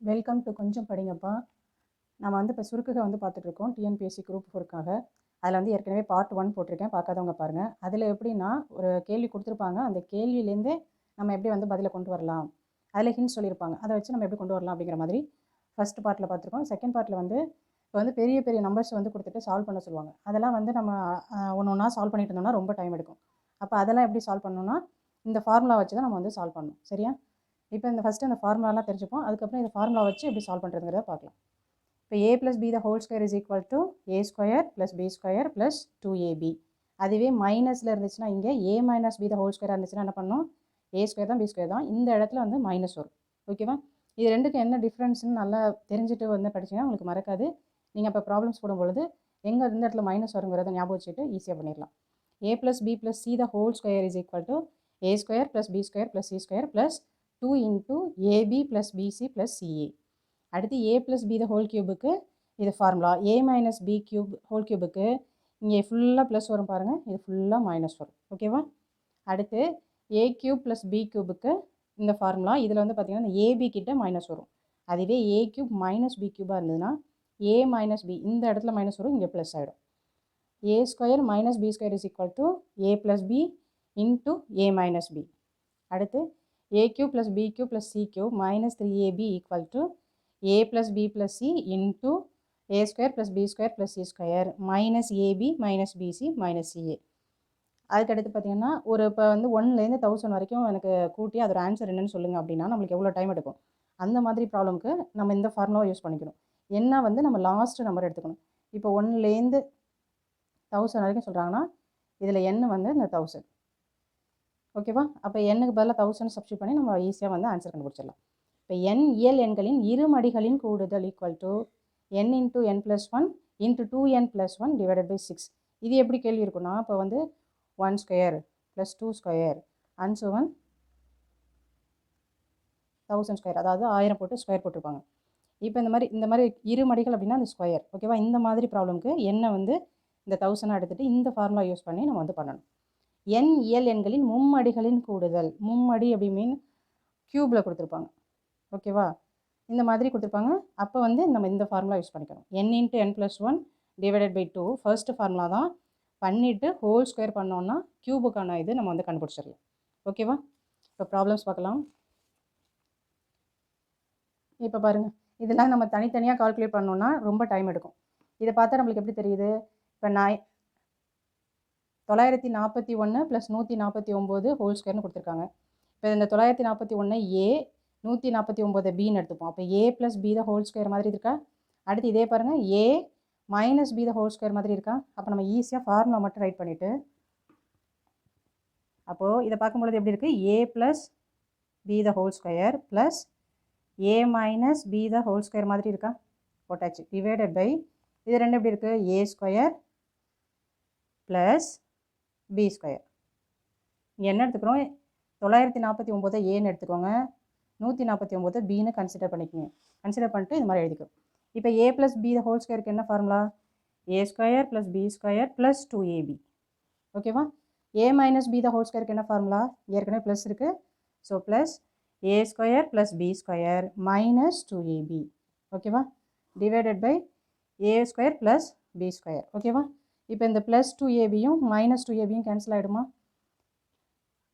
Welcome to கொஞ்சம் படிங்கப்பா. நம்ம வந்து இப்போ சுருக்குக வந்து பார்த்துட்ருக்கோம் டிஎன்பிஎஸ்சி குரூப் 4க்காக. அதில் வந்து ஏற்கனவே பார்ட் 1 போட்டிருக்கேன், பார்க்காதவங்க பாருங்கள். அதில் எப்படின்னா ஒரு கேள்வி கொடுத்துருப்பாங்க, அந்த கேள்வியிலேருந்தே நம்ம எப்படி வந்து பதிலை கொண்டு வரலாம், அதில் ஹிண்ட் சொல்லியிருப்பாங்க, அதை வச்சு நம்ம எப்படி கொண்டு வரலாம் அப்படிங்கிற மாதிரி ஃபஸ்ட் பார்ட்டில் பார்த்துருக்கோம். செகண்ட் பார்ட்டில் வந்து இப்போ வந்து பெரிய பெரிய நம்பர்ஸ் வந்து கொடுத்துட்டு சால்வ் பண்ண சொல்லுவாங்க. அதெல்லாம் வந்து நம்ம ஒன்று ஒன்றா சால்வ் பண்ணிட்டு இருந்தோம்னா ரொம்ப டைம் எடுக்கும். அப்போ அதெல்லாம் எப்படி சால்வ் பண்ணணும்னா இந்த ஃபார்முலா வச்சு தான் நம்ம வந்து சால்வ் பண்ணணும். சரியா? இப்போ இந்த ஃபஸ்ட்டு அந்த ஃபார்முலாலாம் தெரிஞ்சுப்போம். அதுக்கப்புறம் இந்த ஃபார்முலா வச்சு எப்படி சால்வ் பண்ணுறதுங்கிறத பார்க்கலாம். இப்போ a + b the whole square is equal to a square plus b square plus 2ab. அதுவே மைனஸில் இருந்துச்சுன்னா இங்கே a minus b the whole square இருந்துச்சுன்னா என்ன பண்ணணும், a square தான் b square தான், இந்த இடத்துல வந்து மைனஸ் வரும். ஓகேவா? இது ரெண்டுக்கும் என்ன டிஃப்ரென்ஸ்னு நல்லா தெரிஞ்சுட்டு வந்து படிச்சிங்கன்னா உங்களுக்கு மறக்காது. நீங்கள் இப்போ ப்ராப்ளம்ஸ் போடும்பொழுது எங்கே இந்த இடத்துல மைனஸ் வருங்கிறத ஞாபகம் வச்சுட்டு ஈஸியாக பண்ணிடலாம். a + b + c the whole square is equal to a square plus b square plus c square plus 2 into ab plus bc plus ca. அடுத்து a plus b the whole cubeக்கு இது formula, a minus b cube whole cubeக்கு இங்கே ஃபுல்லாக plus வரும் பாருங்கள், இது ஃபுல்லாக minus வரும். ஓகேவா? அடுத்து a cube plus b cubeக்கு இந்த ஃபார்முலா, இதில் வந்து பார்த்திங்கன்னா இந்த ab கிட்ட மைனஸ் வரும். அதுவே a cube minus b cubeாக இருந்ததுன்னா a minus b இந்த இடத்துல மைனஸ் வரும், இங்கே ப்ளஸ் ஆகிடும். a square minus b square is equal to a plus b into a minus b. அடுத்து a cube plus b cube plus c cube minus 3ab equal to a plus b plus c into a square plus b square plus c square minus ab minus bc minus ca. அதுக்கடுத்து பார்த்தீங்கன்னா ஒரு இப்போ வந்து 1லேருந்து 1000 வரைக்கும் எனக்கு கூட்டி அதோட answer என்னன்னு சொல்லுங்கள் அப்படின்னா நம்மளுக்கு எவ்வளோ டைம் எடுக்கும். அந்த மாதிரி ப்ராப்ளம்க்கு நம்ம இந்த ஃபார்முலாவை யூஸ் பண்ணிக்கணும். என்ன வந்து நம்ம லாஸ்ட் நம்பர் எடுத்துக்கணும். இப்போ 1லேருந்து 1000 வரைக்கும் சொல்கிறாங்கன்னா இதில் n வந்து இந்த 1000. ஓகேவா? அப்போ எண்ணுக்கு பதிலாக 1000 சப்ஸ்டியூட் பண்ணி நம்ம ஈஸியாக வந்து ஆன்சர் கண்டுபிடிச்சிடலாம். இப்போ n இயல் எண்களின் இருமடிகளின் கூடுதல் equal to n into n + 1 into 2n + 1 divided by 6. இது எப்படி கேள்வி இருக்குன்னா இப்போ வந்து 1 square plus 2 square and so 1000 square, அதாவது 1000 போட்டு ஸ்கொயர் போட்டிருப்பாங்க. இப்போ இந்த மாதிரி இருமடிகள் அப்படின்னா அந்த ஸ்கொயர். ஓகேவா? இந்த மாதிரி ப்ராப்ளம்க்கு என்ன வந்து இந்த 1000 எடுத்துகிட்டு இந்த ஃபார்முலா யூஸ் பண்ணி நம்ம வந்து பண்ணணும். n இயல் எண்களின் மும்மடிகளின் கூடுதல், மும்மடி அப்படி மீன் க்யூப்பில் கொடுத்துருப்பாங்க. ஓகேவா? இந்த மாதிரி கொடுத்துருப்பாங்க. அப்போ வந்து நம்ம இந்த ஃபார்முலா யூஸ் பண்ணிக்கணும். n into n + 1 divided by 2 first formula தான், பண்ணிவிட்டு ஹோல் ஸ்கொயர் பண்ணோன்னா க்யூபுக்கான இது நம்ம வந்து கண்டுபிடிச்சிடலாம். ஓகேவா? இப்போ ப்ராப்ளம்ஸ் பார்க்கலாம். இப்போ பாருங்கள், இதெல்லாம் நம்ம தனித்தனியாக கால்குலேட் பண்ணோன்னா ரொம்ப டைம் எடுக்கும். இதை பார்த்தா நம்மளுக்கு எப்படி தெரியுது, இப்போ 941 + 149 ஹோல் ஸ்கொயர்னு கொடுத்துருக்காங்க. இப்போ இந்த 941 ஏ 149 பின்னு எடுத்துப்போம். அப்போ a + b the whole square மாதிரி இருக்கா? அடுத்து இதே பாருங்கள், a minus b the whole square மாதிரி இருக்கா? அப்போ நம்ம ஈஸியாக ஃபார்முலா மட்டும் ரைட் பண்ணிவிட்டு அப்போது இதை பார்க்கும்பொழுது எப்படி இருக்குது, a + b the whole square plus a minus b the whole square மாதிரி இருக்கா? போட்டாச்சு. டிவைடட் பை இது ரெண்டு எப்படி இருக்குது, a square plus b square. இங்கே என்ன எடுத்துக்கிறோம், 949 ஏன்னு எடுத்துக்கோங்க, 149 பின்னு கன்சிடர் பண்ணிக்கோங்க. கன்சிடர் பண்ணிட்டு இது மாதிரி எழுதிக்கிறோம். இப்போ a + b the whole squareக்கு என்ன formula, a square plus b square plus 2ab. ஓகேவா? a minus b the whole squareக்கு என்ன ஃபார்முலா, ஏற்கனவே ப்ளஸ் இருக்குது, so plus a square plus b square minus 2ab. ஓகேவா? Divided by a square plus b square. ஓகேவா? இப்போ இந்த plus 2abயும் minus 2abயும் கேன்சல் ஆகிடுமா?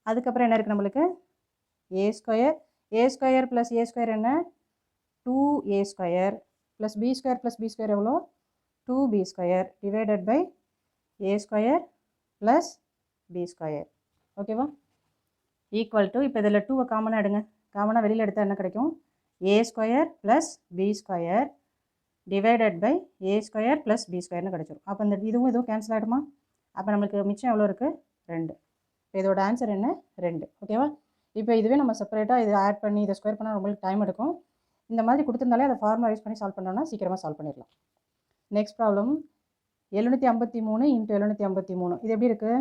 அதுக்கப்புறம் என்ன இருக்குது நம்மளுக்கு, a square plus a square என்ன, 2a square plus b square plus b square எவ்வளோ, 2b square divided by a square plus b square. ஓகேவா? ஈக்குவல் டு இப்போ இதில் 2 காமனாக எடுங்க. காமனாக வெளியில் எடுத்தால் என்ன கிடைக்கும், a square plus b square divided by a square plus b ஸ்கொயர்னு கிடைச்சிடும். அப்போ இந்த இதுவும் கேன்சல் ஆகிடுமா? அப்போ நம்மளுக்கு மிச்சம் எவ்வளோ இருக்குது, 2. இப்போ இதோட ஆன்சர் என்ன, 2. ஓகேவா? இப்போ இதுவே நம்ம செப்பரேட்டாக இதை ஆட் பண்ணி இதை ஸ்கொயர் பண்ணால் நம்மளுக்கு டைம் எடுக்கும். இந்த மாதிரி கொடுத்துருந்தாலே அதை ஃபார்முலா யூஸ் பண்ணி சால்வ் பண்ணோன்னா சீக்கிரமாக சால்வ் பண்ணிடலாம். Next problem 753 × 753. இது எப்படி இருக்குது,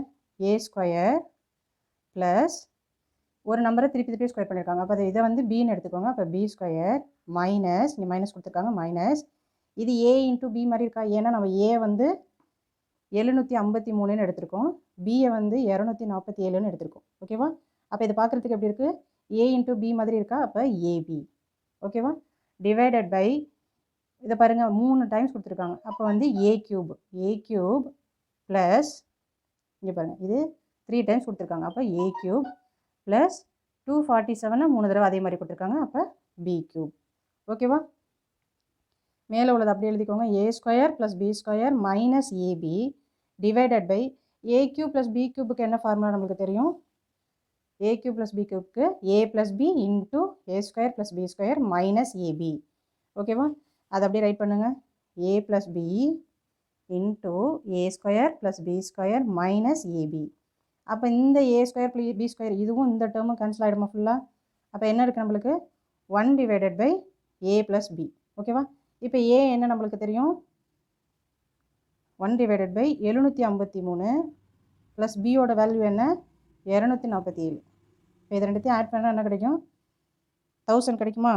a ஸ்கொயர் ப்ளஸ் ஒரு நம்பரை திருப்பி ஸ்கொயர் பண்ணியிருக்காங்க. அப்போ இதை வந்து பின்னு எடுத்துக்கோங்க. அப்போ b ஸ்கொயர் மைனஸ், இங்கே மைனஸ் கொடுத்துருக்காங்க, மைனஸ் இது a இன்ட்டு b மாதிரி இருக்கா? ஏன்னா நம்ம a வந்து 753ன்னு எடுத்திருக்கோம், பியை வந்து 247ன்னு எடுத்திருக்கோம். ஓகேவா? அப்போ இதை பார்க்குறதுக்கு எப்படி இருக்குது, a இன்ட்டு b மாதிரி இருக்கா? அப்போ ab. ஓகேவா? டிவைடட் பை இதை பாருங்கள் 3 டைம்ஸ் கொடுத்துருக்காங்க. அப்போ வந்து ஏ கியூப் ப்ளஸ் இங்கே பாருங்கள் இது 3 டைம்ஸ் கொடுத்துருக்காங்க. அப்போ ஏ கியூப் ப்ளஸ் 247 3 தடவை அதே மாதிரி கொடுத்துருக்காங்க. அப்போ பி கியூப். ஓகேவா? மேலே உள்ளது அப்படியே எழுதிக்கோங்க. A square plus B square minus AB divided by A cube plus B கியூபுக்கு என்ன ஃபார்முலா நம்மளுக்கு தெரியும்? ஏ கியூப் ப்ளஸ் பி கியூப்க்கு A plus B into A square plus B square minus AB. ஓகேவா? அதை அப்படியே ரைட் பண்ணுங்கள். A plus B into A square plus B square minus AB. அப்போ இந்த A square plus B square இதுவும் இந்த டேர்மும் cancel ஆகிடுமா ஃபுல்லாக? அப்போ என்ன இருக்குது நம்மளுக்கு? 1 divided by A plus B. ஓகேவா? இப்போ ஏ என்ன நம்மளுக்கு தெரியும்? 1 டிவைடட் பை 753 ப்ளஸ் பியோட வேல்யூ என்ன? 247. இப்போ இது ரெண்டுத்தையும் ஆட் பண்ணால் என்ன கிடைக்கும்? 1000 கிடைக்குமா?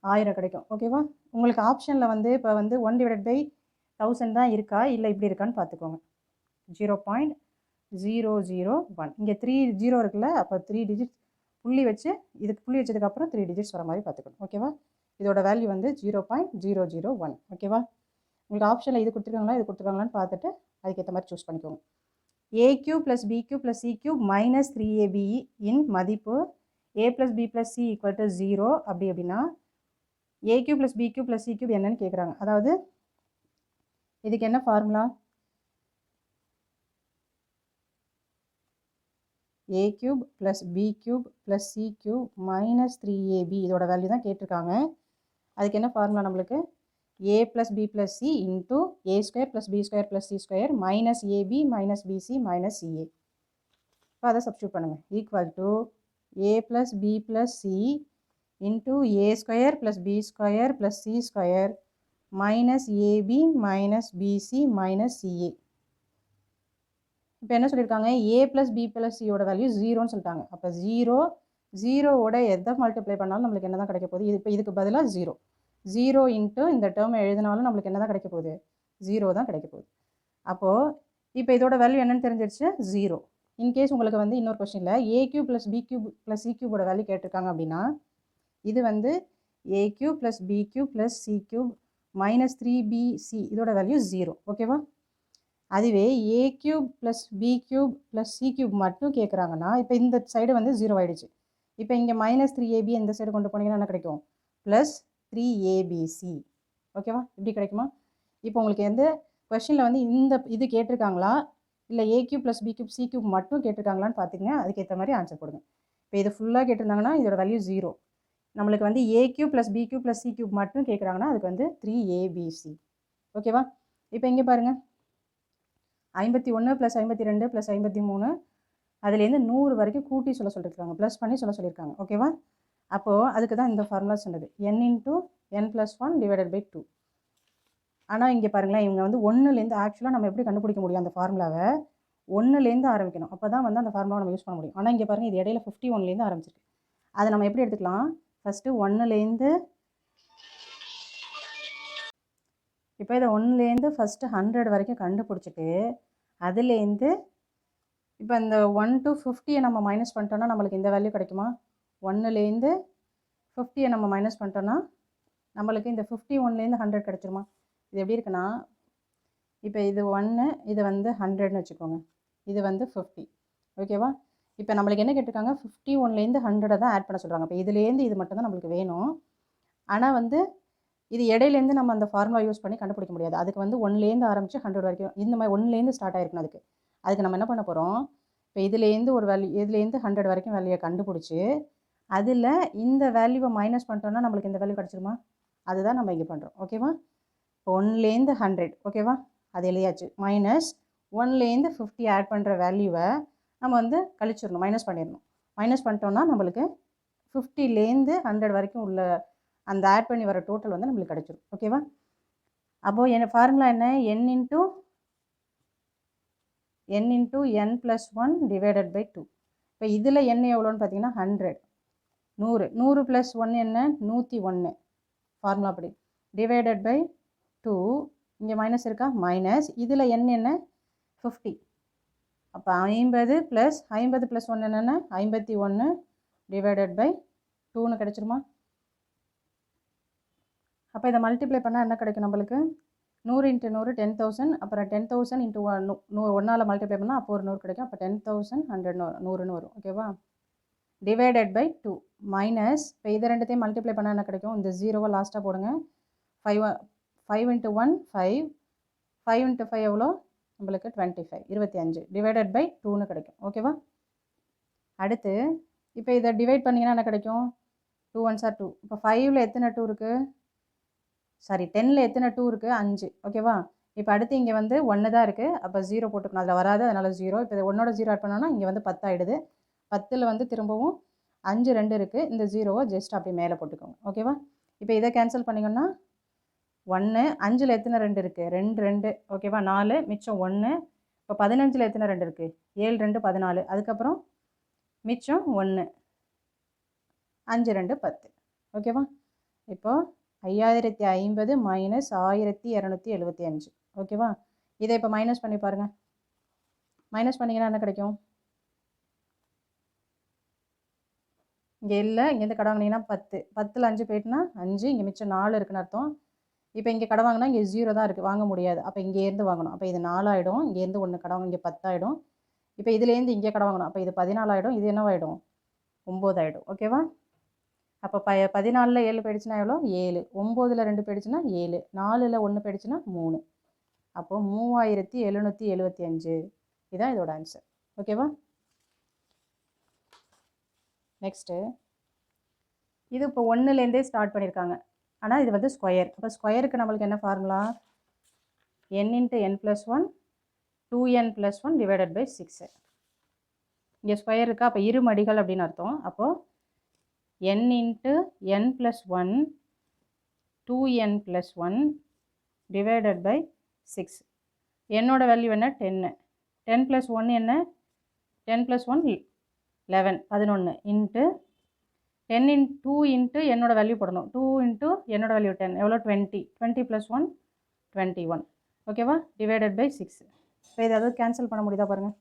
1000 கிடைக்கும். ஓகேவா? உங்களுக்கு ஆப்ஷனில் வந்து இப்போ வந்து 1 டிவைடட் பை 1000 தான் இருக்கா இல்லை இப்படி இருக்கான்னு பார்த்துக்கோங்க. 0.001. இங்கே 3 0 இருக்குல்ல, அப்போ 3 டிஜிட்ஸ் புள்ளி வச்சு இதுக்கு புள்ளி வச்சதுக்கப்புறம் 3 டிஜிட்ஸ் வர மாதிரி பார்த்துக்கணும். ஓகேவா? இதோட வேல்யூ வந்து 0.001. ஓகேவா? உங்களுக்கு ஆப்ஷனில் இது கொடுத்துருக்காங்களா இது கொடுத்துருக்காங்களான்னு பார்த்துட்டு அதுக்கேற்ற மாதிரி சூஸ் பண்ணிக்கோங்க. A cube plus B cube plus C cube minus 3ab இன் மதிப்பு A plus B plus C equal to 0 அப்படி அப்படின்னா A cube plus B cube plus C cube என்னன்னு கேட்குறாங்க. அதாவது இதுக்கு என்ன formula? A cube plus B cube plus C cube minus 3ab இதோட வேல்யூ தான் கேட்டிருக்காங்க. அதுக்கு என்ன ஃபார்முலா நம்மளுக்கு? a plus B plus C into A square plus B square plus C square minus AB minus BC minus CA. இப்போ அதை substitute பண்ணுங்கள். Equal to A plus B plus C into A square plus B square plus C square minus AB minus BC minus CA. இப்போ என்ன சொல்லியிருக்காங்க? A plus B plus சியோட value 0ன்னு சொல்லிட்டாங்க. அப்போ 0ஓட எதை மல்டிப்ளை பண்ணாலும் நம்மளுக்கு என்ன தான் கிடைக்க போகுது? இப்போ இதுக்கு பதிலாக 0 இன்ட்டு இந்த டேர்மை எழுதினாலும் நம்மளுக்கு என்ன தான் கிடைக்க போகுது? 0 தான் கிடைக்க போகுது. அப்போது இப்போ இதோட வேல்யூ என்னன்னு தெரிஞ்சிருச்சு? 0. இன்கேஸ் உங்களுக்கு வந்து இன்னொரு கொஸ்டினில் A cube plus B cube plus C கியூபோட வேல்யூ கேட்டிருக்காங்க அப்படின்னா இது வந்து A cube plus B cube plus C cube minus 3bc இதோட வேல்யூ 0. ஓகேவா? அதுவே A cube plus B cube plus C cube மட்டும் கேட்குறாங்கன்னா இப்போ இந்த சைடு வந்து 0 ஆகிடுச்சு. இப்போ இங்கே மைனஸ் 3ab இந்த சைடு கொண்டு போனீங்கன்னா என்ன கிடைக்கும்? Plus 3abc. ஓகேவா? இப்படி கிடைக்குமா? இப்போ உங்களுக்கு எந்த கொஷனில் வந்து இந்த இது கேட்டிருக்காங்களா இல்லை A cube plus B cube C cube மட்டும் கேட்டிருக்காங்களான்னு பார்த்துங்க. அதுக்கேற்ற மாதிரி ஆன்சர் போடுங்க. இப்போ இது ஃபுல்லாக கேட்டிருந்தாங்கன்னா இதோட வேல்யூ 0. நம்மளுக்கு வந்து A cube plus B cube plus C cube மட்டும் கேட்குறாங்கன்னா அதுக்கு வந்து 3abc. ஓகேவா? இப்போ இங்கே பாருங்கள் 51 ப்ளஸ் 52 ப்ளஸ் 53 அதுலேருந்து 100 வரைக்கும் கூட்டி சொல்லியிருக்காங்க. ப்ளஸ் பண்ணி சொல்லியிருக்காங்க. ஓகேவா? அப்போது அதுக்கு தான் இந்த ஃபார்முலா சொன்னது n into n+1 divided by 2. ஆனால் இங்கே பாருங்களேன் இவங்க வந்து 1லேருந்து ஆக்சுவலாக நம்ம எப்படி கண்டுபிடிக்க முடியும்? அந்த ஃபார்முலாவை 1லேருந்து ஆரம்பிக்கணும். அப்போ தான் வந்து அந்த ஃபார்முலாவை நம்ம யூஸ் பண்ண முடியும். ஆனால் இங்கே பாருங்கள் இது இடையில 51லேருந்து ஆரம்பிச்சிருக்கு. அதை நம்ம எப்படி எடுத்துக்கலாம்? ஃபஸ்ட்டு 1லேருந்து இப்போ இதை 1லேருந்து ஃபஸ்ட்டு 100 வரைக்கும் கண்டுபிடிச்சிட்டு அதுலேருந்து இப்போ இந்த 1 to 50 நம்ம மைனஸ் பண்ணிட்டோன்னா நம்மளுக்கு இந்த வேல்யூ கிடைக்குமா? 1லேருந்து 50 நம்ம மைனஸ் பண்ணிட்டோன்னா நம்மளுக்கு இந்த 51லேருந்து 100 கிடச்சிருமா? இது எப்படி இருக்குன்னா இப்போ இது 1 இது வந்து 100ன்னு வச்சுக்கோங்க. இது வந்து 50. ஓகேவா? இப்போ நம்மளுக்கு என்ன கேட்டிருக்காங்க? 51லேருந்து 100 தான் ஆட் பண்ண சொல்கிறாங்க. இப்போ இதுலேருந்து இது மட்டும் தான் நம்மளுக்கு வேணும். ஆனால் வந்து இது இடையிலேருந்து நம்ம அந்த ஃபார்முலா யூஸ் பண்ணி கண்டுபிடிக்க முடியாது. அதுக்கு வந்து 1லேருந்து ஆரம்பித்து 100 வரைக்கும் இந்த மாதிரி 1லேருந்து ஸ்டார்ட் ஆகிருக்கணும். அதுக்கு நம்ம என்ன பண்ண போகிறோம்? இப்போ இதுலேருந்து ஒரு வேல்யூ இதுலேருந்து 100 வரைக்கும் வேல்யூவை கண்டுபிடிச்சி அதில் இந்த வேல்யூவை மைனஸ் பண்ணிட்டோன்னா நம்மளுக்கு இந்த வேல்யூ கிடச்சிருமா? அதுதான் நம்ம இங்கே பண்ணுறோம். ஓகேவா? இப்போ 1லேருந்து 100. ஓகேவா? அது எழுதியாச்சு. மைனஸ் 1லேருந்து 50 ஆட் பண்ணுற வேல்யூவை நம்ம வந்து கழிச்சிடணும், மைனஸ் பண்ணிடணும். மைனஸ் பண்ணிட்டோன்னா நம்மளுக்கு 50லேருந்து 100 வரைக்கும் உள்ள அந்த ஆட் பண்ணி வர டோட்டல் வந்து நம்மளுக்கு கிடச்சிடும். ஓகேவா? அப்போது என்ன ஃபார்முலா என்ன? n into n+1 divided by 2. இப்போ இதில் n எவ்வளோன்னு பார்த்தீங்கன்னா 100. 100 + 1 என்ன? 101 ஃபார்முலா படி டிவைடட் பை 2. இங்கே மைனஸ் இருக்கா? மைனஸ் இதில் n என்ன? 50. அப்போ 50 + 1 என்னென்னா 51 டிவைடட் பை 2ன்னு கிடச்சிருமா? அப்போ இதை மல்டிப்ளை பண்ணால் என்ன கிடைக்கும் நம்மளுக்கு 100 × 100 10,000, அப்புறம் 10,000 × 1 மல்டிப்ளை பண்ணால் அப்போ ஒரு 100 கிடைக்கும். அப்போ 10,100 100ன்னு வரும். ஓகேவா? டிவைடட் பை 2 மைனஸ், இப்போ இதை ரெண்டுத்தையும் மல்டிப்ளை பண்ணால் என்ன கிடைக்கும்? இந்த 0வை லாஸ்ட்டாக போடுங்க. 5 × 1 5, 5 × 5 எவ்வளோ நம்மளுக்கு 25, 25 டிவைடட் பை 2ன்னு கிடைக்கும். ஓகேவா? அடுத்து இப்போ இதை டிவைட் பண்ணிங்கன்னா என்ன கிடைக்கும்? 2 1s are 2. இப்போ 5ல் எத்தனை 2 இருக்குது? சாரி 10ல் எத்தனை 2 இருக்குது? 5. ஓகேவா? இப்போ அடுத்து இங்கே வந்து 1 தான் இருக்குது. அப்போ 0 போட்டுக்கணும். அதில் வராது, அதனால் 0. இப்போ இது 1ஓட 0 ஆட் பண்ணோன்னா இங்கே வந்து 10 ஆகிடுது. 10ல் வந்து திரும்பவும் 5 2 இருக்குது. இந்த 0வை ஜஸ்ட் அப்படி மேலே போட்டுக்கோங்க. ஓகேவா? இப்போ இதை கேன்சல் பண்ணிங்கன்னா 1, 5ல் எத்தனை 2 இருக்குது? 2 2. ஓகேவா? 4 மிச்சம் 1. இப்போ 15ல் எத்தனை 2 இருக்குது? 7 2 14. அதுக்கப்புறம் மிச்சம் 1, 5 2 10. ஓகேவா? இப்போது 5050 மைனஸ் 1275. ஓகேவா? இதை இப்போ மைனஸ் பண்ணி பாருங்கள். மைனஸ் பண்ணிங்கன்னா என்ன கிடைக்கும்? இங்கே இல்லை, இங்கேருந்து கடை வாங்கினீங்கன்னா 10. 10ல் 5 போயிட்டுனா 5, இங்கே மிச்சம் 4 இருக்குன்னு அர்த்தம். இப்போ இங்கே கடை வாங்கினா இங்கே 0 தான் இருக்குது, வாங்க முடியாது. அப்போ இங்கேருந்து வாங்கணும். அப்போ இது 4 ஆகிடும். இங்கேருந்து 1 கடை வாங்க, இங்கே 10 ஆகிடும். இப்போ இதுலேருந்து இங்கே கடை வாங்கணும். அப்போ இது 14 ஆகிடும். இது என்னவாயிடும்? 9 ஆகிடும். ஓகேவா? அப்போ 14ல் 7 போயிடுச்சுன்னா எவ்வளோ? 7. 9ல் 2 போயிடுச்சுன்னா 7. 4ல் 1 போயிடுச்சுன்னா 3. அப்போது 3775. இதுதான் இதோட ஆன்சர். ஓகேவா? நெக்ஸ்ட்டு இது இப்போ 1லேருந்தே ஸ்டார்ட் பண்ணியிருக்காங்க. ஆனால் இது வந்து ஸ்கொயர். அப்போ ஸ்கொயருக்கு நம்மளுக்கு என்ன formula? n × n + 1 2n + 1 divided by 6. இங்கே ஸ்கொயர் இருக்கா? அப்போ இரு மடிகள் அப்படின்னு அர்த்தம். அப்போது n × n + 1 2n + 1 divided by 6. என்னோட வேல்யூ என்ன? 10. 10 + 1 என்ன? 10 + 1 11, 11 இன்ட்டு 10 2 இன்ட்டு என்னோட வேல்யூ போடணும். 2 இன்ட்டு என்னோட வேல்யூ 10 எவ்வளோ? 20. 20 + 1 21. ஓகேவா? Divided by 6. இப்போ இதை ஏதாவது கேன்சல் பண்ண முடியுதா பாருங்கள்.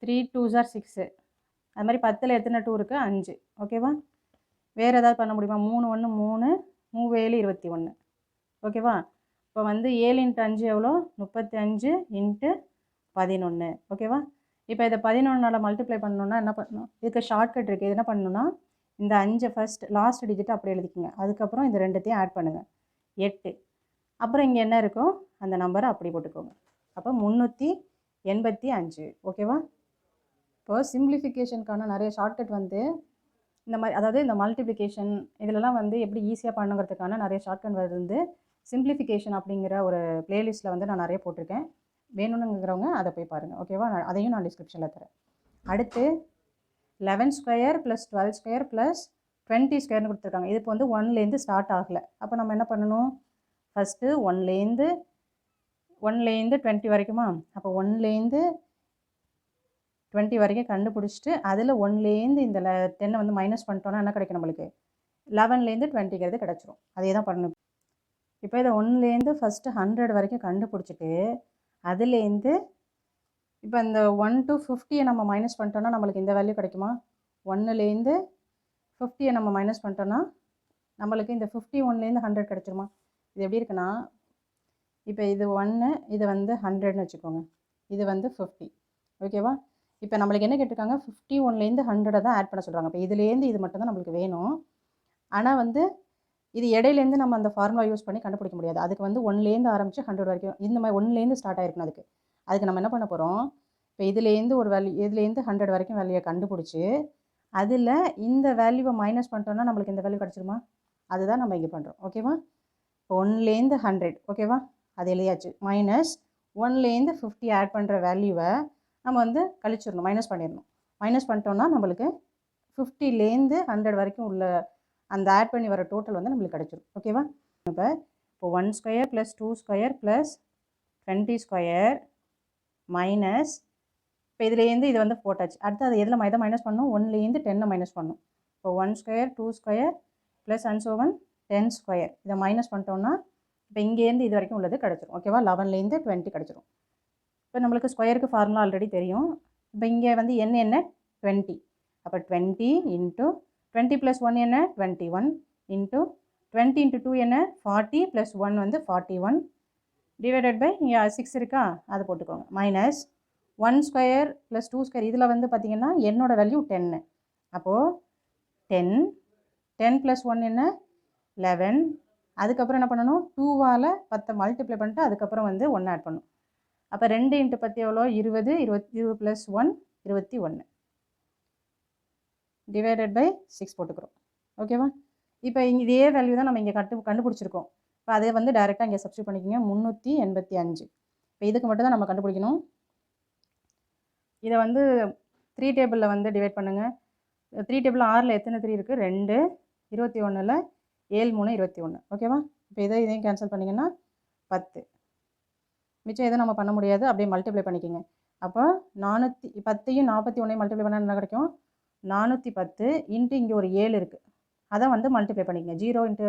3 2s are 6. அது மாதிரி 10ல் எத்தனை 2 இருக்குது? 5. ஓகேவா? வேறு ஏதாவது பண்ண முடியுமா? 3 1 3, 3 7 21. ஓகேவா? இப்போ வந்து 7 × 5 எவ்வளோ? 35 இன்ட்டு 11. ஓகேவா? இப்போ இதை 11ஆல் மல்டிப்ளை பண்ணணுன்னா என்ன பண்ணணும்? இதுக்கு ஷார்ட்கட் இருக்குது. இது என்ன பண்ணணுன்னா, இந்த 5 ஃபஸ்ட் லாஸ்ட் டிஜிட்டை அப்படி எழுதிக்கோங்க. அதுக்கப்புறம் இந்த ரெண்டுத்தையும் ஆட் பண்ணுங்கள். 8. அப்புறம் இங்கே என்ன இருக்கோ அந்த நம்பரை அப்படி போட்டுக்கோங்க. அப்போ 385. ஓகேவா? இப்போ சிம்பிளிஃபிகேஷனுக்கான நிறைய ஷார்ட்கட் வந்து இந்த மாதிரி, அதாவது இந்த மல்டிப்ளிகேஷன் இதிலலாம் வந்து எப்படி ஈஸியாக பண்ணுங்கிறதுக்கான நிறைய ஷார்ட்கட் வந்து சிம்பிளிஃபிகேஷன் அப்படிங்கிற ஒரு பிளேலிஸ்ட்டில் வந்து நான் நிறைய போட்டிருக்கேன். வேணும்னுங்கிறவங்க அதை போய் பாருங்கள். ஓகேவா? அதையும் நான் டிஸ்கிரிப்ஷனில் தரேன். அடுத்து 11 ஸ்கொயர் + 12 ஸ்கொயர் + 20 ஸ்கொயர்னு கொடுத்துருக்காங்க. இது இப்போ வந்து 1லேருந்து ஸ்டார்ட் ஆகலை. அப்போ நம்ம என்ன பண்ணணும்? ஃபஸ்ட்டு 1லேருந்து 20 வரைக்குமா? அப்போ 1லேருந்து 20 வரைக்கும் கண்டுபிடிச்சிட்டு அதில் 1லேருந்து இந்த 10 வந்து மைனஸ் பண்ணிட்டோன்னா என்ன கிடைக்கும் நம்மளுக்கு? 11லேருந்து 20ங்கிறது கிடச்சிரும். அதே தான் பண்ணணும். இப்போ இதை 1லேருந்து ஃபஸ்ட்டு 100 வரைக்கும் கண்டுபிடிச்சிட்டு அதுலேருந்து இப்போ இந்த 1 to 50 நம்ம மைனஸ் பண்ணிட்டோன்னா நம்மளுக்கு இந்த வேல்யூ கிடைக்குமா? 1லேருந்து 50 நம்ம மைனஸ் பண்ணிட்டோன்னா நம்மளுக்கு இந்த 51லேருந்து 100 கிடச்சிருமா? இது எப்படி இருக்குன்னா, இப்போ இது 1, இது வந்து 100ன்னு வச்சுக்கோங்க, இது வந்து 50. ஓகேவா? இப்போ நம்மளுக்கு என்ன கேட்டிருக்காங்க? 51லேருந்து 100 தான் ஆட் பண்ண சொல்கிறாங்க. இப்போ இதுலேருந்து இது மட்டும் தான் நம்மளுக்கு வேணும். ஆனால் வந்து இது இடையிலேருந்து நம்ம அந்த ஃபார்முலா யூஸ் பண்ணி கண்டுபிடிக்க முடியாது. அதுக்கு வந்து 1லேருந்து ஆரம்பித்து 100 வரைக்கும் இந்த மாதிரி 1லேருந்து ஸ்டார்ட் ஆகிருக்கணும். அதுக்கு நம்ம என்ன பண்ண போகிறோம்? இப்போ இதுலேருந்து ஒரு வேல்யூ, இதுலேருந்து 100 வரைக்கும் வேல்யூவை கண்டுபிடிச்சி அதில் இந்த வேல்யூவை மைனஸ் பண்ணிட்டோன்னா நம்மளுக்கு இந்த வேல்யூ கிடச்சிருமா? அதுதான் நம்ம இங்கே பண்ணுறோம். ஓகேவா? இப்போ 1லேருந்து 100. ஓகேவா? அது எழுதியாச்சு. மைனஸ் 1லேருந்து 50 ஆட் பண்ணுற வேல்யூவை நம்ம வந்து கழிச்சிடணும், மைனஸ் பண்ணிடணும். மைனஸ் பண்ணிட்டோன்னா நம்மளுக்கு 50லேருந்து 100 வரைக்கும் உள்ள அந்த ஆட் பண்ணி வர டோட்டல் வந்து நம்மளுக்கு கிடச்சிரும். ஓகேவா? இப்போ 1 ஸ்கொயர் + 2 ஸ்கொயர் + 20 ஸ்கொயர் மைனஸ், இப்போ இதுலேருந்து இது வந்து போட்டாச்சு. அடுத்து அது எதில் எதை மைனஸ் பண்ணணும்? 1லேருந்து 10 மைனஸ் பண்ணணும். இப்போ 1 square 2 square + and so on 10 square இதை மைனஸ் பண்ணிட்டோன்னா இப்போ இங்கேருந்து இது வரைக்கும் உள்ளது கிடச்சிரும். ஓகேவா? 11லேருந்து 20 கிடச்சிரும். இப்போ நம்மளுக்கு ஸ்கொயருக்கு ஃபார்முலா ஆல்ரெடி தெரியும். இப்போ இங்கே வந்து என்ன 20. அப்போ 20 × 20 + 1 என்ன? 21 இன்ட்டு 20 இன்ட்டு 2 என்ன 40 ப்ளஸ் 1 வந்து 41 டிவைடட் பை இங்கே 6 இருக்கா அதை போட்டுக்கோங்க மைனஸ் 1 ஸ்கொயர் ப்ளஸ் 2 ஸ்கொயர் இதில் வந்து பார்த்திங்கன்னா என்னோட வேல்யூ 10 அப்போது 10 10 ப்ளஸ் 1 என்ன 11 அதுக்கப்புறம் என்ன பண்ணணும் 2வால் 10 மல்டிப்ளை பண்ணிட்டு அதுக்கப்புறம் வந்து 1 ஆட் பண்ணணும் அப்போ 2 இன்ட்டு 10 எவ்வளோ 20 20 ப்ளஸ் 1 21 டிவைடட் பை 6 போட்டுக்கிறோம் ஓகேவா இப்போ இதே வேல்யூ தான் நம்ம இங்கே கண்டுபிடிச்சிருக்கோம் இப்போ அதை வந்து டைரெக்டாக இங்கே சப்ஸ்டியூட் பண்ணிக்கோங்க 385 இப்போ இதுக்கு மட்டும் தான் நம்ம கண்டுபிடிக்கணும் இதை வந்து 3 டேபிளில் வந்து டிவைட் பண்ணுங்கள் 3 டேபிள் 6ல் எத்தனை 3 இருக்குது 2 21ல் 7 3 21 ஓகேவா இப்போ இதையும் கேன்சல் பண்ணிங்கன்னா 10 மிச்சம் எதுவும் நம்ம பண்ண முடியாது அப்படியே மல்டிப்ளை பண்ணிக்கோங்க அப்போ 410யும் 41 மல்டிப்ளை பண்ணால் என்ன கிடைக்கும் 410 இன்ட்டு இங்கே ஒரு 7 இருக்குது அதை வந்து மல்டிப்ளை பண்ணிக்கங்க 0 இன்ட்டு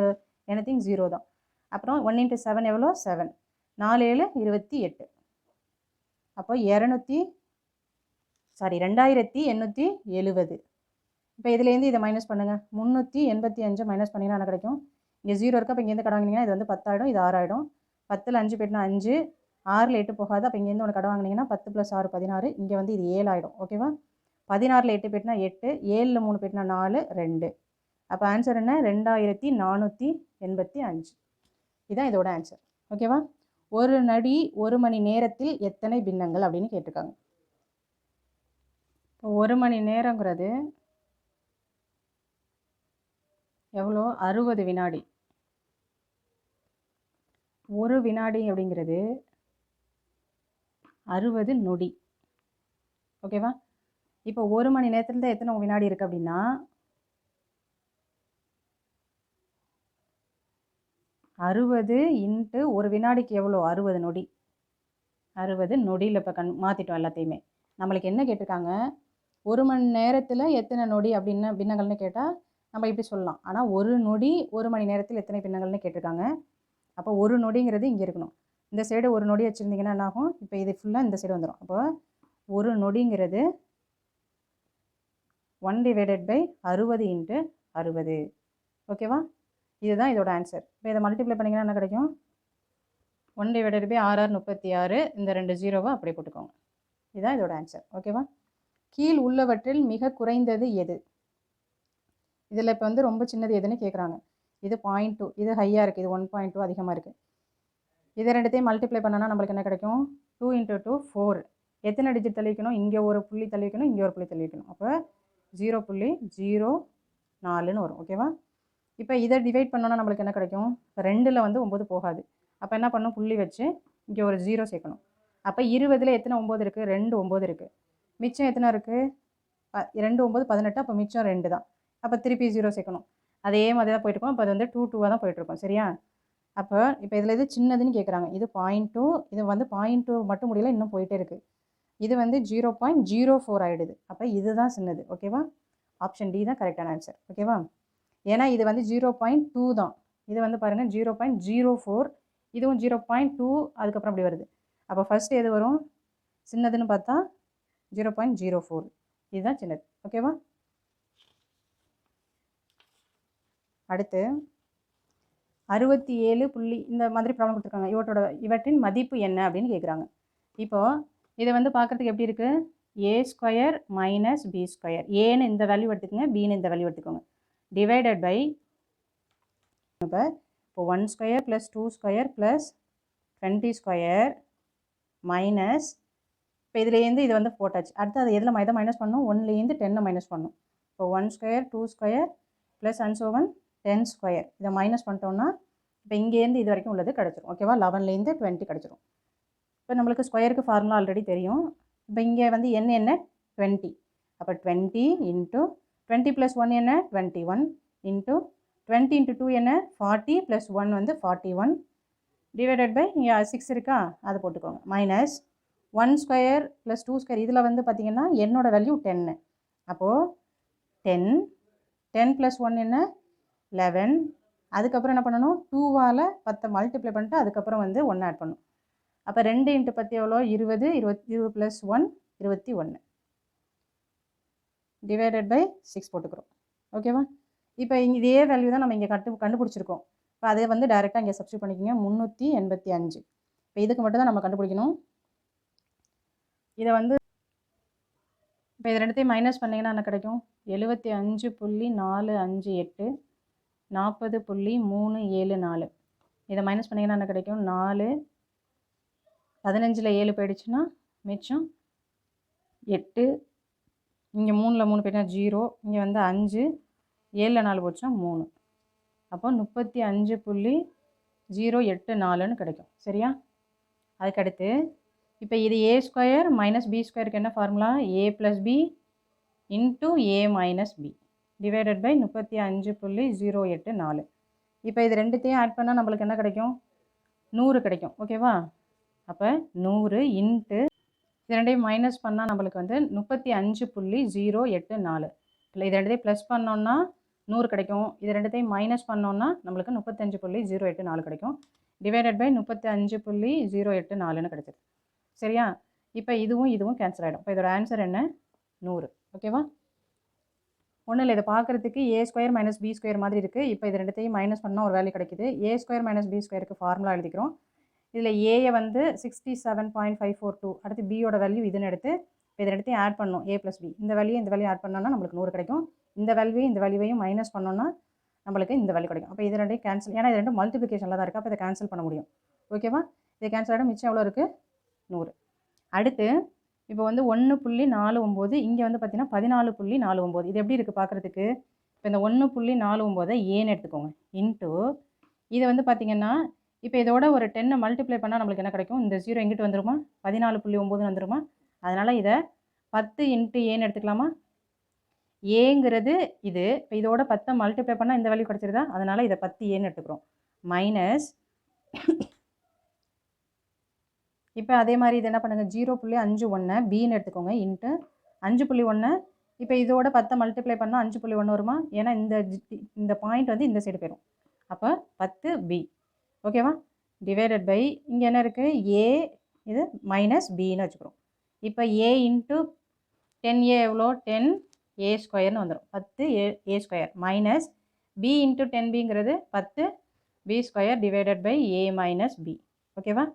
எனிதிங் 0 தான் அப்புறம் 1 இன்ட்டு 7 எவ்வளோ 7 4 7 28 அப்போ 2870 இப்போ இதுலேருந்து இதை மைனஸ் பண்ணுங்கள் 385 மைனஸ் பண்ணிங்கன்னா என்ன கிடைக்கும் இங்கே 0 இருக்குது அப்போ இங்கேருந்து கடை வாங்கினீங்கன்னா இது வந்து 10 ஆகிடும் இது 6 ஆகிடும் 10ல் 5 போய்ட்டுனா 5 6ல் 8 போகாது அப்போ இங்கேருந்து ஒன்று கடை வாங்கினீங்கன்னா 10 + 6 16 இங்கே வந்து இது 7 ஆகிடும் ஓகேவா 16ல் 8 போய்ட்டுனா 8 7ல் 3 போய்ட்டுனா 4 2 அப்போ ஆன்சர் என்ன 2485 இதுதான் இதோட ஆன்சர் ஓகேவா ஒரு நடி ஒரு மணி நேரத்தில் எத்தனை பின்னங்கள் அப்படின்னு கேட்டிருக்காங்க இப்போ ஒரு மணி நேரங்கிறது எவ்வளோ 60 வினாடி ஒரு வினாடி அப்படிங்கிறது 60 நொடி ஓகேவா இப்போ ஒரு மணி நேரத்தில் தான் எத்தனை வினாடி இருக்குது அப்படின்னா 60 இன்ட்டு ஒரு வினாடிக்கு எவ்வளோ 60 நொடி 60 நொடியில் இப்போ மாற்றிட்டோம் எல்லாத்தையுமே நம்மளுக்கு என்ன கேட்டிருக்காங்க ஒரு மணி நேரத்தில் எத்தனை நொடி அப்படின்னு பின்னங்கள்னு கேட்டால் நம்ம இப்படி சொல்லலாம் ஆனால் ஒரு நொடி ஒரு மணி நேரத்தில் எத்தனை பின்னங்கள்னு கேட்டிருக்காங்க அப்போ ஒரு நொடிங்கிறது இங்கே இருக்கணும் இந்த சைடு ஒரு நொடி வச்சுருந்தீங்கன்னா என்ன ஆகும் இப்போ இது ஃபுல்லாக இந்த சைடு வந்துடும் அப்போ ஒரு நொடிங்கிறது 1/60 இன்ட்டு 60 ஓகேவா இதுதான் இதோட ஆன்சர் இப்போ இதை மல்டிப்ளை பண்ணிங்கன்னா என்ன கிடைக்கும் 1/6 36 இந்த 2 0வை அப்படியே போட்டுக்கோங்க இதுதான் இதோட ஆன்சர் ஓகேவா கீழ் உள்ளவற்றில் மிக குறைந்தது எது இதில் இப்போ வந்து ரொம்ப சின்னது எதுன்னு கேட்குறாங்க இது 0.2 இது ஹையாக இருக்குது இது 1.2 அதிகமாக இருக்குது இதை ரெண்டுத்தையும் மல்டிப்ளை பண்ணனா நம்மளுக்கு என்ன கிடைக்கும் 2 × 2 4 எத்தனை டிஜிட் தள்ளி வைக்கணும் இங்கே ஒரு புள்ளி தள்ளி வைக்கணும் இங்கே ஒரு புள்ளி தள்ளி வைக்கணும் அப்போ 0.04ன்னு வரும் ஓகேவா இப்போ இதை டிவைட் பண்ணோன்னா நம்மளுக்கு என்ன கிடைக்கும் 2ல் வந்து 9 போகாது அப்போ என்ன பண்ணணும் புள்ளி வச்சு இங்கே ஒரு 0 சேர்க்கணும் அப்போ 20ல் எத்தனை 9 இருக்குது 2 9 இருக்குது மிச்சம் எத்தனை இருக்குது 2 9 18 அப்போ மிச்சம் 2 தான் அப்போ திருப்பி 0 சேர்க்கணும் அதே மாதிரி தான் போயிட்டுருக்கோம் அப்போ அது வந்து 2 2 தான் போயிட்டுருக்கோம் சரியா அப்போ இப்போ இதில் இது சின்னதுன்னு கேட்குறாங்க இது 0.2 இது வந்து 0.2 மட்டும் முடியல இன்னும் போயிட்டே இருக்குது இது வந்து 0.04 ஆகிடுது அப்போ இதுதான் சின்னது ஓகேவா ஆப்ஷன் டி தான் கரெக்டான ஆன்சர் ஓகேவா ஏன்னா இது வந்து 0.2 தான் இது வந்து பாருங்கள் 0.04 இதுவும் 0.2 அதுக்கப்புறம் அப்படி வருது அப்போ ஃபஸ்ட்டு எது வரும் சின்னதுன்னு பார்த்தா 0.04 இதுதான் சின்னது ஓகேவா அடுத்து 67 புள்ளி இந்த மாதிரி ப்ராப்ளம் கொடுத்துருக்காங்க இவற்றின் மதிப்பு என்ன அப்படின்னு கேட்குறாங்க இப்போது இதை வந்து பார்க்குறதுக்கு எப்படி இருக்குது a² - b². ஏன்னு இந்த வேல்யூ எடுத்துக்கோங்க பின்னு இந்த வேல்யூ எடுத்துக்கோங்க டிவைடட் பை இப்போ 1² + 2² + 20² மைனஸ் இப்போ இதுலேருந்து இது வந்து போட்டாச்சு அடுத்து அது எதில் எதை மைனஸ் பண்ணணும் 1லேருந்து 10 மைனஸ் பண்ணணும் இப்போ 1² 2² + and so on 10² இதை மைனஸ் பண்ணிட்டோம்னா இப்போ இங்கேருந்து இது வரைக்கும் உள்ளது கிடச்சிரும் ஓகேவா 11லேருந்து 20 கிடச்சிரும் இப்போ நம்மளுக்கு ஸ்கொயருக்கு ஃபார்முலா ஆல்ரெடி தெரியும் இப்போ இங்கே வந்து என்ன 20 அப்போ 20 இன்ட்டு 20 + 1 என்ன 21 இன்ட்டு 20 × 2 என்ன 40 + 1 வந்து 41 டிவைடட் பை இங்கே 6 இருக்கா அதை போட்டுக்கோங்க மைனஸ் 1² + 2² இதில் வந்து பார்த்திங்கன்னா என்னோட வேல்யூ 10 அப்போது 10 10 + 1 என்ன 11 அதுக்கப்புறம் என்ன பண்ணணும் 2வால் 10 மல்டிப்ளை பண்ணிட்டு அதுக்கப்புறம் வந்து 1 ஆட் பண்ணணும் அப்போ 2 × 10 எவ்வளோ 20 20 + 1 21 டிவைடட் பை 6 போட்டுக்கிறோம் ஓகேவா இப்போ இதே வேல்யூ தான் நம்ம இங்கே கண்டுபிடிச்சிருக்கோம். இப்போ அதை வந்து டைரெக்டாக இங்கே சப்ஸ்டியூட் பண்ணிக்கோங்க. 385. இப்போ இதுக்கு மட்டும் தான் நம்ம கண்டுபிடிக்கணும். இதை வந்து இப்போ இது ரெண்டுத்தையும் மைனஸ் பண்ணிங்கன்னா என்ன கிடைக்கும்? 75.458 40.374. இதை மைனஸ் பண்ணிங்கன்னா என்ன கிடைக்கும்? 4 15ல் 7 போயிடுச்சுன்னா மிச்சம் 8. இங்கே 3ல் 3 போயிட்டா 0. இங்கே வந்து 5. 7ல் 4 போச்சுன்னா 3. அப்போ 35.084ன்னு கிடைக்கும். சரியா? அதுக்கடுத்து இப்போ இது a ஸ்கொயர் மைனஸ் b ஸ்கொயருக்கு என்ன formula? a + b into a minus b divided by 35.084. இப்போ இது ரெண்டுத்தையும் ஆட் பண்ணால் நம்மளுக்கு என்ன கிடைக்கும்? 100 கிடைக்கும். ஓகேவா? அப்போ 100 இன்ட்டு இது ரெண்டையும் மைனஸ் பண்ணால் நம்மளுக்கு வந்து 35.084. இல்லை இது ரெண்டுத்தையும் ப்ளஸ் பண்ணோன்னா 100 கிடைக்கும். இது ரெண்டுத்தையும் மைனஸ் பண்ணோன்னா நம்மளுக்கு 35.084 கிடைக்கும். டிவைடட் பை 35.084ன்னு கிடைச்சிது. சரியா? இப்போ இதுவும் கேன்சல் ஆகிடும். இப்போ இதோட ஆன்சர் என்ன? 100. ஓகேவா? ஒன்றும் இல்லை, இதை பார்க்குறதுக்கு a square minus b square மாதிரி இருக்குது. இப்போ இது ரெண்டுத்தையும் மைனஸ் பண்ணால் ஒரு வேல்யூ கிடைக்குது. a ஸ்கொயர் மைனஸ் b ஸ்கொயருக்கு ஃபார்முலா எழுதிக்கிறோம். இதில் ஏயை வந்து 67.542, அடுத்து பியோட வேல்யூ இதுன்னு எடுத்து இப்போ இதை எடுத்து ஆட் பண்ணணும். a + b இந்த வேல்யூ ஆட் பண்ணோன்னா நம்மளுக்கு 100 கிடைக்கும். இந்த வேல்யூவையும் மைனஸ் பண்ணோன்னா நம்மளுக்கு இந்த வேல்யூ கிடைக்கும். அப்போ இது ரெண்டையும் கேன்சல், ஏன்னா இது ரெண்டும் மல்டிப்ளிகேஷனில் தான் இருக்குது. அப்போ இதை கேன்சல் பண்ண முடியும். ஓகேவா? இதை கேன்சல் ஆகிடும். மிச்சம் எவ்வளோ இருக்குது? 100. அடுத்து இப்போ வந்து 1.49, இங்கே வந்து பார்த்தீங்கன்னா 14.49. இது எப்படி இருக்குது பார்க்குறதுக்கு? இப்போ இந்த 1.49 ஏன்னு எடுத்துக்கோங்க. இன்ட்டு இதை வந்து பார்த்தீங்கன்னா இப்போ இதோட ஒரு 10 மல்டிப்ளை பண்ணால் நம்மளுக்கு என்ன கிடைக்கும்? இந்த 0 எங்கிட்டு வந்துருமா? 14.9 வந்துருமா? அதனால் இதை 10 இன்ட்டு ஏன்னு எடுத்துக்கலாமா? ஏங்கிறது இது. இப்போ இதோட 10 மல்டிப்ளை பண்ணால் இந்த வேல்யூ கிடச்சிருதா? அதனால் இதை 10 ஏன்னு எடுத்துக்கிறோம். மைனஸ் இப்போ அதே மாதிரி இது என்ன பண்ணுங்கள்? 0.51 பின்னு எடுத்துக்கோங்க. இன்ட்டு 5.1. இப்போ இதோட 10 மல்டிப்ளை பண்ணால் 5.1 வருமா? ஏன்னா இந்த பாயிண்ட் வந்து இந்த சைடு போயிடும். அப்போ 10 பி. ஓகேவா? டிவைடட் பை இங்கே என்ன இருக்குது? ஏ இது மைனஸ் பின்னு வச்சுக்கிறோம். இப்போ ஏ இன்ட்டு 10a எவ்வளோ? 10a ஸ்கொயர்னு வந்துடும். 10a square minus b into 10bங்கிறது 10b square divided by a minus b. ஓகேவா?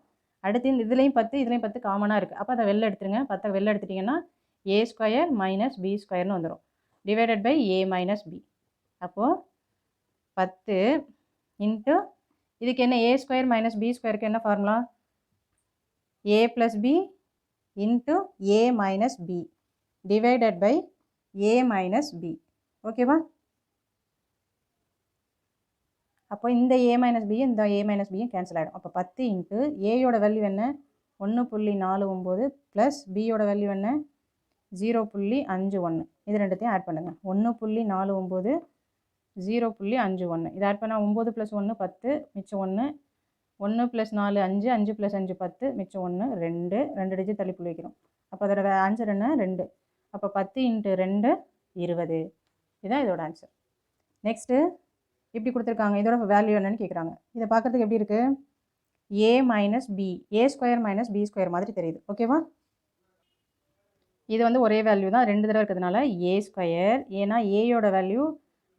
அடுத்து இந்த இதுலேயும் 10 காமனாக இருக்குது. அப்போ அதை வெளில எடுத்துருங்க. 10 வெளில எடுத்துட்டிங்கன்னா a ஸ்கொயர் மைனஸ் b ஸ்கொயர்னு வந்துடும். Divided by a minus b. அப்போது 10 இன்ட்டு இதுக்கு என்ன? a ஸ்கொயர் மைனஸ் b ஸ்கொயருக்கு என்ன formula? a + b into a minus b divided by a minus b. ஓகேவா? அப்போ இந்த a மைனஸ் b இந்த a மைனஸ் பியும் கேன்சல் ஆகிடும். அப்போ 10 இன்ட்டு ஏயோட வேல்யூ என்ன? 1.49 ப்ளஸ் பியோட வேல்யூ என்ன? 0.51. இது ரெண்டுத்தையும் ஆட் பண்ணுங்கள். 1.49 0.51 இது ஆட் பண்ணால் 9 + 1 10 மிச்சம் 1. 1 + 4 5 5 + 5 10 மிச்சம் 1 2 2 டிஜிட் தள்ளி புள்ளி வைக்கிறோம். அப்போ அதோட ஆன்சர் என்ன? 2. அப்போ 10 இன்ட்டு 2 20. இதுதான் இதோட ஆன்சர். நெக்ஸ்ட்டு இப்படி கொடுத்துருக்காங்க. இதோட வேல்யூ என்னன்னு கேட்குறாங்க. இதை பார்க்குறதுக்கு எப்படி இருக்குது? a minus b a square minus b square மாதிரி தெரியுது. ஓகேவா? இது வந்து ஒரே வேல்யூ தான், 2 தடவை இருக்கிறதுனால a ஸ்கொயர். ஏன்னா ஏயோட வேல்யூ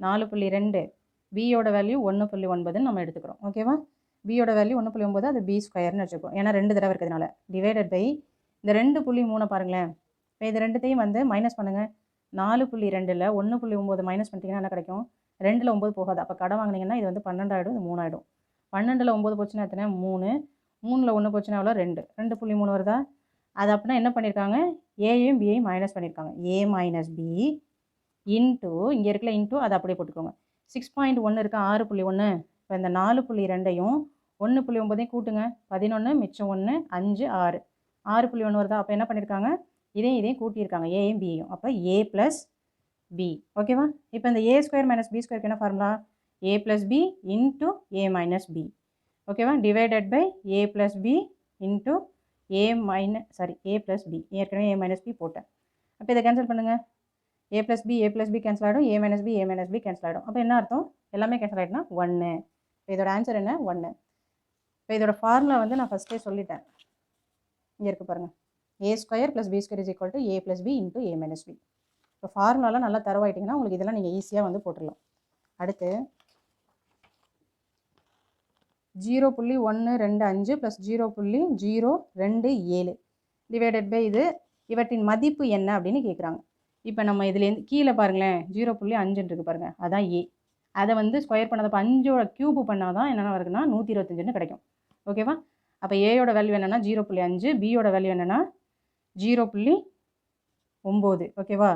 4.2, பியோட வேல்யூ 1.9ன்னு நம்ம எடுத்துக்கிறோம். ஓகேவா? பியோட வேல்யூ 1.9, அது b ஸ்கொயர்னு வச்சுக்கோம். ஏன்னா 2 தடவை இருக்கிறதுனால. டிவைடட் பை இந்த 2.3 பாருங்களேன். இப்போ இது ரெண்டுத்தையும் வந்து மைனஸ் பண்ணுங்கள். 4.2ல் 1.9 மைனஸ் பண்ணிட்டீங்கன்னா என்ன கிடைக்கும்? 2ல் 9 போகாது. அப்போ கடை வாங்கினீங்கன்னா இது வந்து 12 ஆகிடும், இது 3 ஆகிடும். 12ல் 9 போச்சுன்னா எத்தனை? 3. 3ல் 1 போச்சுன்னா எவ்வளோ? 2. 2.3 வருதா? அது அப்படின்னா என்ன பண்ணியிருக்காங்க? ஏயும் பியையும் மைனஸ் பண்ணியிருக்காங்க. a மைனஸ் b இன்ட்டு இங்கே இருக்கல இன்ட்டு அதை அப்படியே போட்டுக்கோங்க. 6.1 இருக்கா? 6.1. இப்போ இந்த 4.2யும் 1.9 கூட்டுங்க. 11 மிச்சம் 1 5 6 6.1 வருதா? அப்போ என்ன பண்ணியிருக்காங்க? இதையும் கூட்டியிருக்காங்க, ஏயும் பியையும். அப்போ a ப்ளஸ் b. ஓகேவா? இப்போ இந்த a ஸ்கொயர் மைனஸ் b ஸ்கொயருக்கு என்ன formula? a plus b into a minus b. ஓகேவா? Divided by a plus b into a plus b. ஏற்கனவே a மைனஸ் b போட்டேன். அப்போ இதை கேன்சல் பண்ணுங்கள். a ப்ளஸ் b கேன்சல் ஆகிடும். a மைனஸ் b கேன்சல் ஆகிடும். அப்போ என்ன அர்த்தம்? எல்லாமே கேன்சல் ஆகிடும்னா 1. இப்போ இதோட ஆன்சர் என்ன? 1. இப்போ இதோட ஃபார்முலா வந்து நான் ஃபஸ்ட்டே சொல்லிட்டேன். இங்கே இருக்குது பாருங்கள். a square plus b square is equal to a plus b into a minus b. இப்போ ஃபார்முலாலாம் நல்லா தரவாயிட்டிங்கன்னா உங்களுக்கு இதெல்லாம் நீங்கள் ஈஸியாக வந்து போட்டுடலாம். அடுத்து 0.125 ப்ளஸ் 0.027 டிவைடட் பை இது இவற்றின் மதிப்பு என்ன அப்படின்னு கேட்குறாங்க. இப்போ நம்ம இதுலேருந்து கீழே பாருங்களேன் 0.5 இருக்குது பாருங்கள், அதான் ஏ. அதை வந்து ஸ்கொயர் பண்ணதப்போ 5ஓட க்யூப் பண்ணால் தான் என்னென்ன வருதுன்னா 125 கிடைக்கும். ஓகேவா? அப்போ ஏயோட வேல்யூ என்னென்னா 0.5, பியோட வேல்யூ என்னென்னா 0.9. ஓகேவா?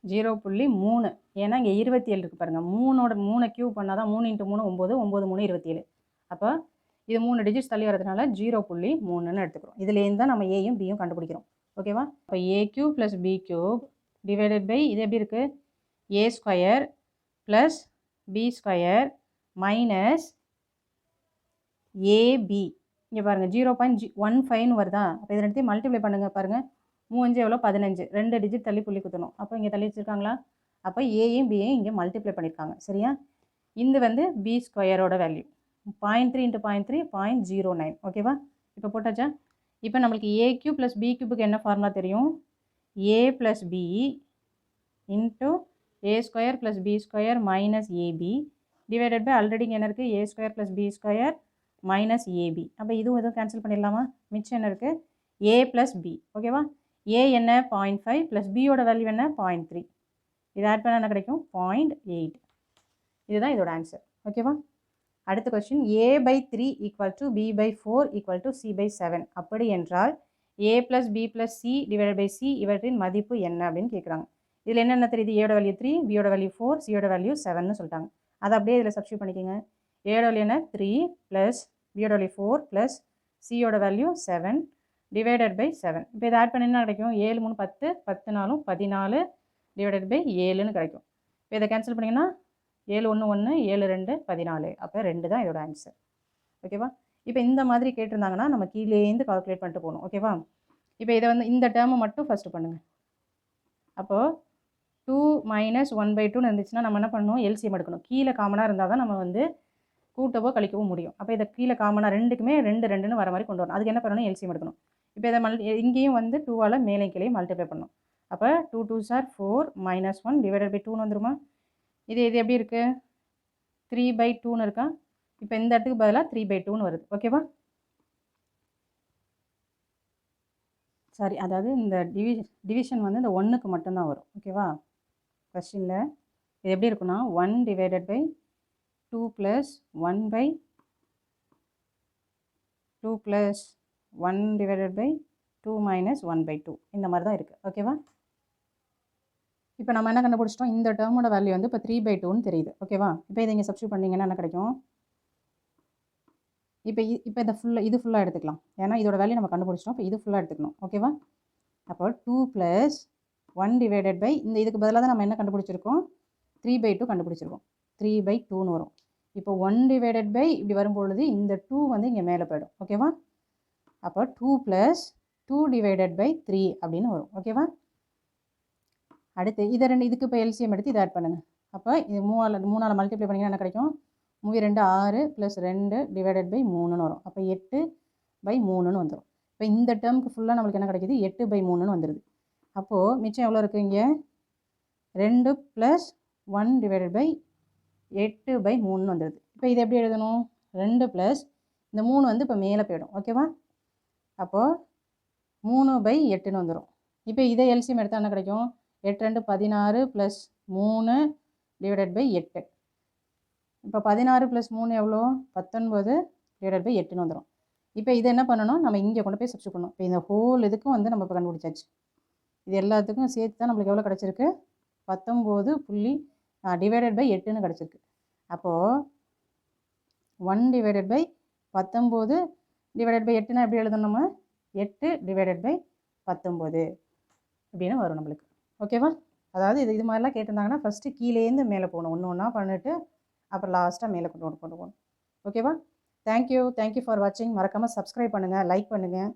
0.3, ஏன்னா இங்கே 27 இருக்குது பாருங்கள். 3 க்யூப் பண்ணால் தான் 3 × 3 9, 9 3 27. அப்போ இது 3 டிஜிட்ஸ் தள்ளி வரதுனால 0.3ன்னு எடுத்துக்கிறோம். இதுலேருந்து தான் நம்ம ஏயும் பியும் கண்டுபிடிக்கிறோம். ஓகேவா? இப்போ a cube plus b cube divided by இது எப்படி இருக்குது, a square plus B square minus a b. இங்கே பாருங்கள் 0.15ன்னு வருதா? அப்போ இதை எடுத்து மல்டிப்ளை பண்ணுங்கள். பாருங்கள் 3 எவ்வளோ 15, 2 டிஜிட் தள்ளி புள்ளி குத்தணும். அப்போ இங்கே தள்ளி வச்சுருக்காங்களா? அப்போ ஏயும் பியையும் இங்கே மல்டிப்ளை பண்ணியிருக்காங்க. சரியா? இது வந்து பி ஸ்கொயரோட வேல்யூ 0.3 × 0.3 0.09. ஓகேவா? இப்போ போட்டாச்சா? இப்போ நம்மளுக்கு ஏ க்யூப் ப்ளஸ் பி க்யூபுக்கு என்ன ஃபார்முலா தெரியும்? A plus B into A square plus B square minus AB divided by already இங்கே என்ன இருக்குது, a square plus B square minus AB. அப்போ இதுவும் கேன்சல் பண்ணிடலாமா? மிச்சம் என்ன இருக்குது, ஏ ப்ளஸ் பி. ஓகேவா? ஏ என்ன 0.5 ப்ளஸ் பியோட வேல்யூ என்ன 0.3. இது ஆட் பண்ணால் என்ன கிடைக்கும் 0.8. இதுதான் இதோட ஆன்சர். ஓகேவா? அடுத்த கொஸ்டின், a/3 = b/4 = c/7 அப்படி என்றால் a + b + c / c இவற்றின் மதிப்பு என்ன அப்படின்னு கேட்குறாங்க. இதில் என்னென்ன தெரியுது, ஏயோட வேல்யூ 3, பியோட வேல்யூ 4, சியோட வேல்யூ 7ன்னு சொல்லிட்டாங்க. அதை அப்படியே இதில் சப்ஸ்டியூட் பண்ணிக்கோங்க. ஏயோட வேல்யூ என்ன 3 ப்ளஸ் பியோட வேல்யூ 4 ப்ளஸ் சியோட வேல்யூ 7 டிவைடட் பை 7. இப்போ இதை ஆட் பண்ணி என்ன கிடைக்கும், 7 3 10, 10 4 14 டிவைடட் பை 7ன்னு கிடைக்கும். இப்போ இதை கேன்சல் பண்ணிங்கன்னா 7 1 1, 7 2 14. அப்போ 2 தான் இதோட ஆன்சர். ஓகேவா? இப்போ இந்த மாதிரி கேட்டிருந்தாங்கன்னா நம்ம கீழேருந்து கால்குலேட் பண்ணிட்டு போகணும். ஓகேவா? இப்போ இதை வந்து இந்த டேர்மை மட்டும் ஃபஸ்ட்டு பண்ணுங்கள். அப்போது 2 - 1/2ன்னு இருந்துச்சுன்னா நம்ம என்ன பண்ணணும், எல்சிஎம் எடுக்கணும். கீழே காமனாக இருந்தால் தான் நம்ம வந்து கூட்டவோ கழிக்கவோ முடியும். அப்போ இதை கீழே காமனாக ரெண்டுக்குமே 2 2ன்னு வர மாதிரி கொண்டு வரணும். அதுக்கு என்ன பண்ணணும், எல்சிஎம் எடுக்கணும். இப்போ இதை இங்கேயும் வந்து 2ஆல் மேலே கீழே மல்டிப்ளை பண்ணணும். அப்போ 2 2s are 4 - 1 டிவைடட் பை 2ன்னு வந்துருமா? இது எப்படி இருக்குது, 3/2ன்னு இருக்கா? இப்போ இந்த இடத்துக்கு பதிலாக 3/2ன்னு வருது. ஓகேவா? சாரி, அதாவது இந்த டிவிஷன் வந்து இந்த 1க்கு மட்டும்தான் வரும். ஓகேவா? கொஸ்டினில் இது எப்படி இருக்குன்னா 1 டிவைடட் பை 2 + 1/2 + 1 டிவைடட் பை 2 - 1/2 இந்த மாதிரி தான் இருக்குது. ஓகேவா? இப்போ நம்ம என்ன கண்டுபிடிச்சிட்டோம், இந்த டேர்மோட வேல்யூ வந்து இப்போ 3/2ன்னு தெரியுது. ஓகேவா? இப்போ இதை இங்கே சப்ஸ்டியூட் பண்ணிங்கன்னா என்ன கிடைக்கும், இப்போ இதை இது ஃபுல்லாக எடுத்துக்கலாம். ஏன்னா இதோட வேல்யூ நம்ம கண்டுபிடிச்சிட்டோம். இப்போ இது ஃபுல்லாக எடுத்துக்கணும். ஓகேவா? அப்போ 2 + 1 டிவைடட் பை இதுக்கு பதிலாக தான் நம்ம என்ன கண்டுபிடிச்சிருக்கோம், 3/2 கண்டுபிடிச்சிருக்கோம். 3/2ன்னு வரும். இப்போ 1 டிவைடட் பை இப்படி வரும்பொழுது இந்த 2 வந்து இங்கே மேலே போயிடும். ஓகேவா? அப்போ 2 + 2 டிவைடட் பை 3 அப்படின்னு வரும். ஓகேவா? அடுத்து இதை இதுக்கு இப்போ எல்சிஎம் எடுத்து இதை ஆட் பண்ணுங்கள். அப்போ இது 3ஆல் மல்டிப்ளை பண்ணிங்கன்னா என்ன கிடைக்கும், 3 2 6 + 2 டிவைடட் பை 3ன்னு வரும். அப்போ 8/3ன்னு வந்துடும். இப்போ இந்த டேர்முக்கு ஃபுல்லாக நம்மளுக்கு என்ன கிடைக்கிது, 8/3ன்னு வந்துடுது. அப்போது மிச்சம் எவ்வளோ இருக்குது, இங்கே 2 + 1 டிவைடட் பை 8/3ன்னு வந்துடுது. இப்போ இது எப்படி எழுதணும், 2 + இந்த 3 வந்து இப்போ மேலே போயிடும். ஓகேவா? அப்போது 3/8ன்னு வந்துடும். இப்போ இதை எல்சிஎம் எடுத்தால் என்ன கிடைக்கும், 8 2 16 + 3 டிவைடட் பை 8. இப்போ 16 + 3 எவ்வளோ, 19 டிவைடட் பை 8ன்னு வந்துடும். இப்போ இதை என்ன பண்ணணும், நம்ம இங்கே கொண்டு போய் சப்ஸ்டியூட் பண்ணணும். இப்போ இந்த ஹோல் இதுக்கும் வந்து நம்ம இப்போ கண்டுபிடிச்சாச்சு. இது எல்லாத்துக்கும் சேர்த்து தான் நம்மளுக்கு எவ்வளோ கிடச்சிருக்கு, 19 டிவைடட் பை 8ன்னு கிடச்சிருக்கு. அப்போது 1 டிவைடட் பை 19 டிவைடட் பை 8னா எப்படி எழுதணும், நம்ம 8 டிவைடட் பை 19 அப்படின்னு வரும் நம்மளுக்கு. ஓகேவா? அதாவது இது மாதிரிலாம் கேட்டிருந்தாங்கன்னா ஃபஸ்ட்டு கீழேருந்து மேலே போகணும், ஒன்று ஒன்றா பண்ணிவிட்டு அப்புறம் லாஸ்ட்டாக மேலே கொண்டு போகணும். ஓகேவா? தேங்க்யூ ஃபார் வாட்சிங். மறக்காமல் சப்ஸ்கிரைப் பண்ணுங்கள், லைக் பண்ணுங்கள்.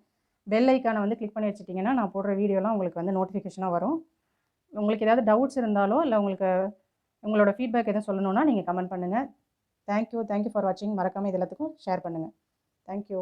பெல் ஐக்கானை வந்து கிளிக் பண்ணி வச்சுட்டிங்கன்னா நான் போடுற வீடியோலாம் உங்களுக்கு வந்து நோட்டிஃபிகேஷனாக வரும். உங்களுக்கு ஏதாவது டவுட்ஸ் இருந்தாலோ இல்லை உங்களோட ஃபீட்பேக் எதுவும் சொல்லணுன்னா நீங்கள் கமெண்ட் பண்ணுங்கள். தேங்க்யூ ஃபார் வாட்சிங். மறக்காமல் இது எல்லாத்துக்கும் ஷேர் பண்ணுங்கள். தேங்க்யூ.